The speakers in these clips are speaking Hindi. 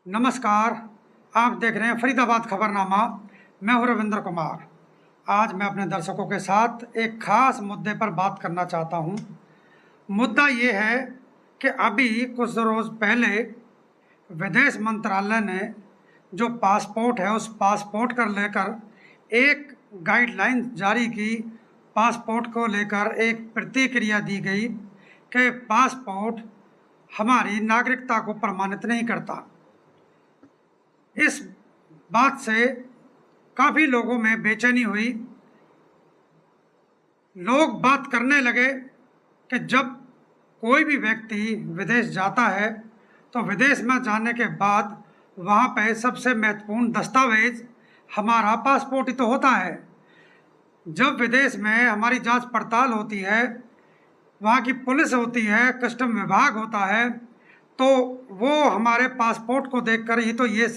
नमस्कार। आप देख रहे हैं फरीदाबाद खबरनामा। मैं हूं रविंद्र कुमार। आज मैं अपने दर्शकों के साथ एक खास मुद्दे पर बात करना चाहता हूं। मुद्दा ये है कि अभी कुछ रोज़ पहले विदेश मंत्रालय ने जो पासपोर्ट है उस पासपोर्ट को लेकर एक गाइडलाइन जारी की। पासपोर्ट को लेकर एक प्रतिक्रिया दी गई कि पासपोर्ट हमारी नागरिकता को प्रमाणित नहीं करता। इस बात से काफ़ी लोगों में बेचैनी हुई। लोग बात करने लगे कि जब कोई भी व्यक्ति विदेश जाता है तो विदेश में जाने के बाद वहाँ पे सबसे महत्वपूर्ण दस्तावेज हमारा पासपोर्ट ही तो होता है। जब विदेश में हमारी जांच पड़ताल होती है, वहाँ की पुलिस होती है, कस्टम विभाग होता है, तो वो हमारे पासपोर्ट को देखकर ही तो ये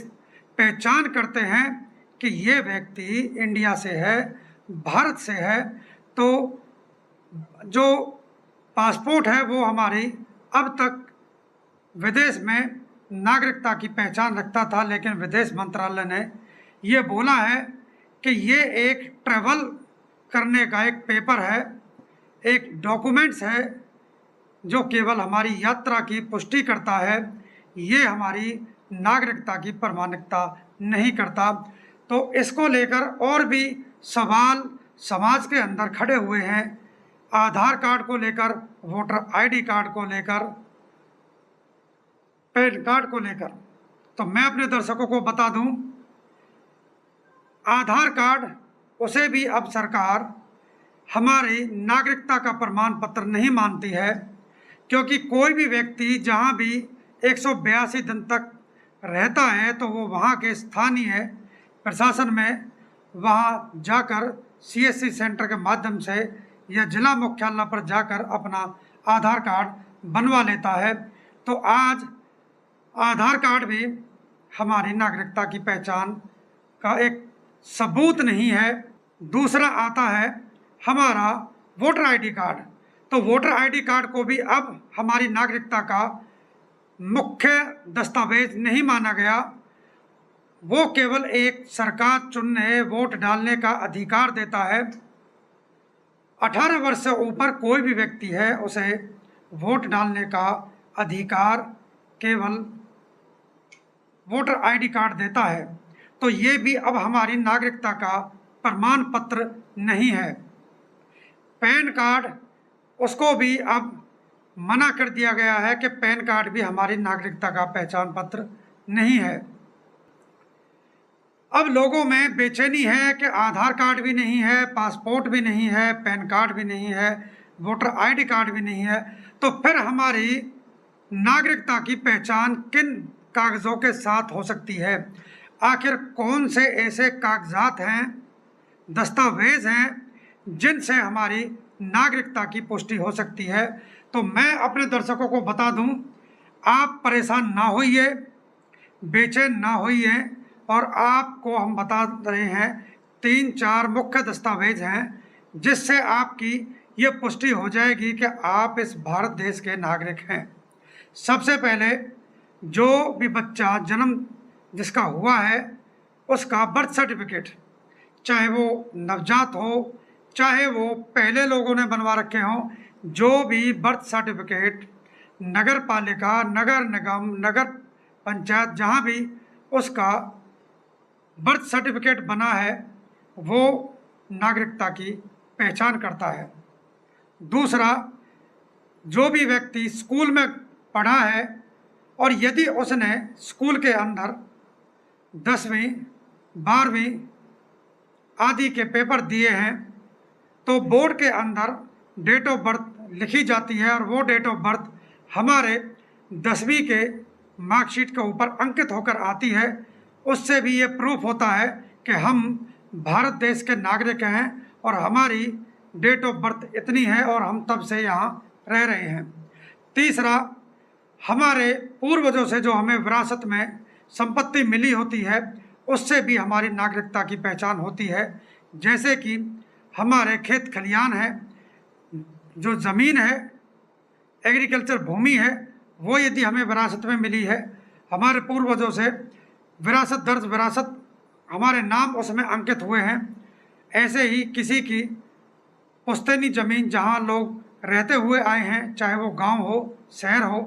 पहचान करते हैं कि ये व्यक्ति इंडिया से है, भारत से है। तो जो पासपोर्ट है वो हमारी अब तक विदेश में नागरिकता की पहचान रखता था, लेकिन विदेश मंत्रालय ने ये बोला है कि ये एक ट्रैवल करने का एक पेपर है, एक डॉक्यूमेंट्स है जो केवल हमारी यात्रा की पुष्टि करता है, ये हमारी नागरिकता की प्रमाणिकता नहीं करता। तो इसको लेकर और भी सवाल समाज के अंदर खड़े हुए हैं। आधार कार्ड को लेकर, वोटर आईडी कार्ड को लेकर, पैन कार्ड को लेकर। तो मैं अपने दर्शकों को बता दूं, आधार कार्ड उसे भी अब सरकार हमारी नागरिकता का प्रमाण पत्र नहीं मानती है, क्योंकि कोई भी व्यक्ति जहां भी 182 दिन तक रहता है तो वो वहाँ के स्थानीय प्रशासन में वहाँ जाकर सीएससी सेंटर के माध्यम से या जिला मुख्यालय पर जाकर अपना आधार कार्ड बनवा लेता है। तो आज आधार कार्ड भी हमारी नागरिकता की पहचान का एक सबूत नहीं है। दूसरा आता है हमारा वोटर आईडी कार्ड। तो वोटर आईडी कार्ड को भी अब हमारी नागरिकता का मुख्य दस्तावेज नहीं माना गया। वो केवल एक सरकार चुनने, वोट डालने का अधिकार देता है। 18 वर्ष से ऊपर कोई भी व्यक्ति है उसे वोट डालने का अधिकार केवल वोटर आईडी कार्ड देता है। तो ये भी अब हमारी नागरिकता का प्रमाण पत्र नहीं है। पैन कार्ड, उसको भी अब मना कर दिया गया है कि पैन कार्ड भी हमारी नागरिकता का पहचान पत्र नहीं है। अब लोगों में बेचैनी है कि आधार कार्ड भी नहीं है, पासपोर्ट भी नहीं है, पैन कार्ड भी नहीं है, वोटर आईडी कार्ड भी नहीं है, तो फिर हमारी नागरिकता की पहचान किन कागज़ों के साथ हो सकती है? आखिर कौन से ऐसे कागजात हैं, दस्तावेज हैं जिनसे हमारी नागरिकता की पुष्टि हो सकती है? तो मैं अपने दर्शकों को बता दूं, आप परेशान ना होइए, बेचैन ना होइए, और आपको हम बता रहे हैं 3-4 मुख्य दस्तावेज हैं जिससे आपकी ये पुष्टि हो जाएगी कि आप इस भारत देश के नागरिक हैं। सबसे पहले जो भी बच्चा जन्म जिसका हुआ है उसका बर्थ सर्टिफिकेट, चाहे वो नवजात हो चाहे वो पहले लोगों ने बनवा रखे हों, जो भी बर्थ सर्टिफिकेट नगर पालिका, नगर निगम, नगर पंचायत, जहाँ भी उसका बर्थ सर्टिफिकेट बना है वो नागरिकता की पहचान करता है। दूसरा, जो भी व्यक्ति स्कूल में पढ़ा है और यदि उसने स्कूल के अंदर 10वीं 12वीं आदि के पेपर दिए हैं तो बोर्ड के अंदर डेट ऑफ बर्थ लिखी जाती है और वो डेट ऑफ बर्थ हमारे 10वीं के मार्कशीट के ऊपर अंकित होकर आती है। उससे भी ये प्रूफ होता है कि हम भारत देश के नागरिक हैं और हमारी डेट ऑफ बर्थ इतनी है और हम तब से यहाँ रह रहे हैं। तीसरा, हमारे पूर्वजों से जो हमें विरासत में संपत्ति मिली होती है उससे भी हमारी नागरिकता की पहचान होती है। जैसे कि हमारे खेत खलियान है, जो ज़मीन है, एग्रीकल्चर भूमि है, वो यदि हमें विरासत में मिली है हमारे पूर्वजों से विरासत दर्ज, विरासत हमारे नाम उसमें अंकित हुए हैं। ऐसे ही किसी की पुश्तैनी ज़मीन जहाँ लोग रहते हुए आए हैं, चाहे वो गांव हो, शहर हो,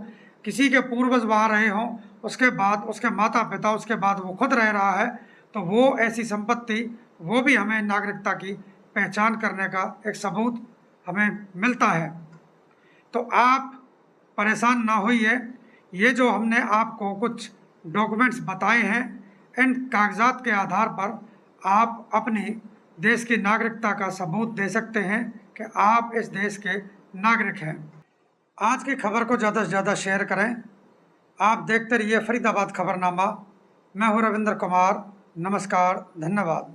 किसी के पूर्वज वहाँ रहे हों, उसके बाद उसके माता पिता, उसके बाद वो खुद रह रहा है, तो वो ऐसी संपत्ति, वो भी हमें नागरिकता की पहचान करने का एक सबूत हमें मिलता है। तो आप परेशान ना होइए, ये जो हमने आपको कुछ डॉक्यूमेंट्स बताए हैं, इन कागजात के आधार पर आप अपनी देश की नागरिकता का सबूत दे सकते हैं कि आप इस देश के नागरिक हैं। आज की खबर को ज़्यादा से ज़्यादा शेयर करें। आप देखते रहिए फरीदाबाद खबरनामा। मैं हूँ रविंद्र कुमार। नमस्कार, धन्यवाद।